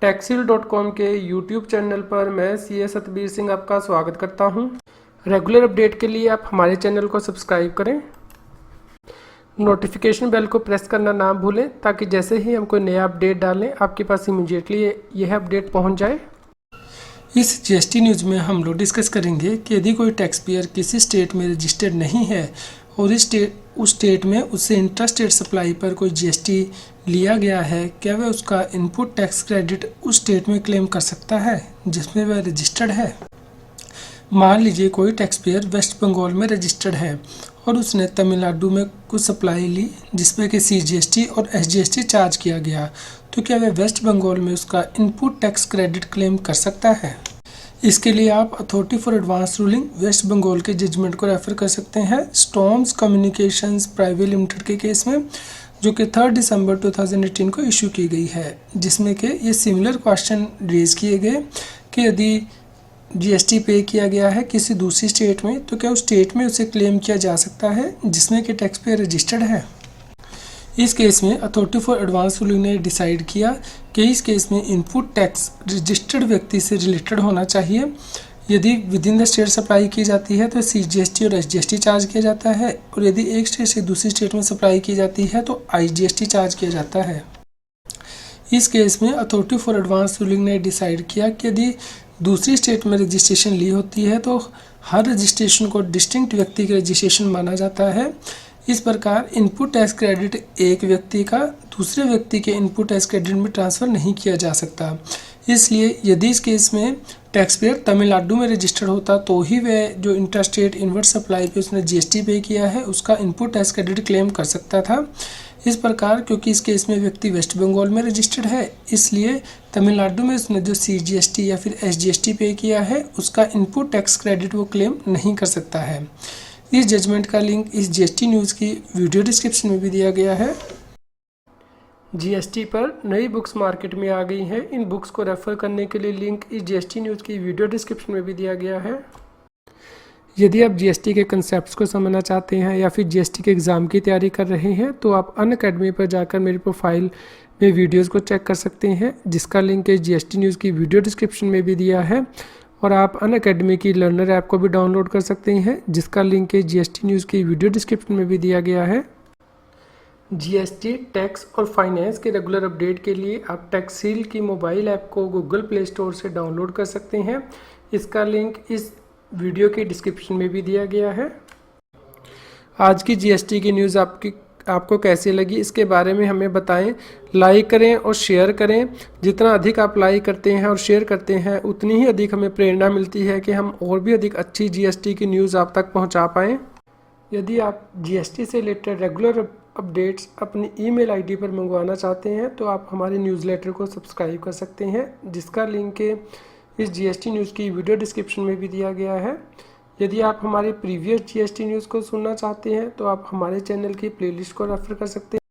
Taxil.com के YouTube channel पर मैं सीए सतबीर सिंह आपका स्वागत करता हूं। रेगुलर अपडेट के लिए आप हमारे चैनल को सब्सक्राइब करें, नोटिफिकेशन बेल को प्रेस करना ना भूलें ताकि जैसे ही हम कोई नया अपडेट डालें आपके पास इमीडिएटली यह अपडेट पहुंच जाए। इस जीएसटी न्यूज़ में हम लोग डिस्कस करेंगे कि यदि कोई टैक्स पेयर किसी स्टेट में रजिस्टर्ड नहीं है और उस स्टेट में उससे इंट्रा स्टेट सप्लाई पर कोई जीएसटी लिया गया है, क्या वह उसका इनपुट टैक्स क्रेडिट उस स्टेट में क्लेम कर सकता है जिसमें वह रजिस्टर्ड है। मान लीजिए कोई टैक्स पेयर वेस्ट बंगाल में रजिस्टर्ड है और उसने तमिलनाडु में कुछ सप्लाई ली जिसपे कि सीजीएसटी और एसजीएसटी चार्ज किया गया, तो क्या वह वेस्ट बंगाल में उसका इनपुट टैक्स क्रेडिट क्लेम कर सकता है। इसके लिए आप authority for advance ruling West Bengal के जजमेंट को रेफर कर सकते हैं स्टॉर्म्स कम्युनिकेशंस प्राइवेट लिमिटेड के केस में, जो कि 3 दिसंबर 2018 को इशू की गई है, जिसमें कि ये सिमिलर क्वेश्चन रेज किए गए कि यदि जीएसटी पे किया गया है किसी दूसरी स्टेट में तो क्या उस स्टेट में उसे क्लेम किया जा सकता है जिसमें कि टैक्स पेयर रजिस्टर्ड है। इस केस में अथॉरिटी फॉर एडवांस रूलिंग ने डिसाइड किया कि इस केस में इनपुट टैक्स रजिस्टर्ड व्यक्ति से रिलेटेड होना चाहिए। यदि with in the state supply की जाती है तो सीजीएसटी और एसजीएसटी चार्ज किया जाता है, और यदि एक स्टेट से दूसरी स्टेट में सप्लाई की जाती है तो आईजीएसटी चार्ज किया जाता है। इस केस में अथॉरिटी फॉर एडवांस रूलिंग ने डिसाइड किया कि यदि दूसरी स्टेट में रजिस्ट्रेशन ली होती है तो हर रजिस्ट्रेशन को डिस्टिंक्ट व्यक्ति का रजिस्ट्रेशन माना जाता है। इस प्रकार इनपुट टैक्स क्रेडिट एक व्यक्ति का दूसरे व्यक्ति के इनपुट टैक्स क्रेडिट में ट्रांसफ़र नहीं किया जा सकता। इसलिए यदि इस केस में टैक्स पेयर तमिलनाडु में रजिस्टर्ड होता तो ही वह जो इंटरस्टेट इनवर्ट सप्लाई पे उसने जीएसटी पे किया है उसका इनपुट टैक्स क्रेडिट क्लेम कर सकता था। इस प्रकार क्योंकि इस केस में व्यक्ति वेस्ट बंगाल में रजिस्टर्ड है, इसलिए तमिलनाडु में उसने जो सीजीएसटी या फिर एसजीएसटी पे किया है उसका इनपुट टैक्स क्रेडिट वो क्लेम नहीं कर सकता है। इस जजमेंट का लिंक इस जीएसटी न्यूज़ की वीडियो डिस्क्रिप्शन में भी दिया गया है। जीएसटी पर नई बुक्स मार्केट में आ गई हैं। इन बुक्स को रेफर करने के लिए लिंक इस जीएसटी न्यूज़ की वीडियो डिस्क्रिप्शन में भी दिया गया है। यदि आप जीएसटी के कंसेप्ट्स को समझना चाहते हैं या फिर जीएसटी के एग्ज़ाम की तैयारी कर रहे हैं तो आप अनअकैडमी पर जाकर मेरी प्रोफाइल में वीडियोज़ को चेक कर सकते हैं, जिसका लिंक इस जीएसटी न्यूज़ की वीडियो डिस्क्रिप्शन में भी दिया है। और आप अनअकैडमी की लर्नर ऐप को भी डाउनलोड कर सकते हैं, जिसका लिंक इस जीएसटी न्यूज़ की वीडियो डिस्क्रिप्शन में भी दिया गया है। जीएसटी, टैक्स और फाइनेंस के रेगुलर अपडेट के लिए आप टैक्सील की मोबाइल ऐप को गूगल प्ले स्टोर से डाउनलोड कर सकते हैं। इसका लिंक इस वीडियो के डिस्क्रिप्शन में भी दिया गया है। आज की जीएसटी की न्यूज़ आपको कैसी लगी इसके बारे में हमें बताएं। लाइक करें और शेयर करें। जितना अधिक आप लाइक करते हैं और शेयर करते हैं उतनी ही अधिक हमें प्रेरणा मिलती है कि हम और भी अधिक अच्छी जीएसटी की न्यूज़ आप तक पहुंचा पाएँ। यदि आप जीएसटी से रिलेटेड रेगुलर अपडेट्स अपनी ईमेल आईडी पर मंगवाना चाहते हैं तो आप हमारे न्यूज़लेटर को सब्सक्राइब कर सकते हैं, जिसका लिंक इस जीएसटी न्यूज़ की वीडियो डिस्क्रिप्शन में भी दिया गया है। यदि आप हमारे प्रीवियस जीएसटी न्यूज़ को सुनना चाहते हैं तो आप हमारे चैनल की प्लेलिस्ट को रेफर कर सकते हैं।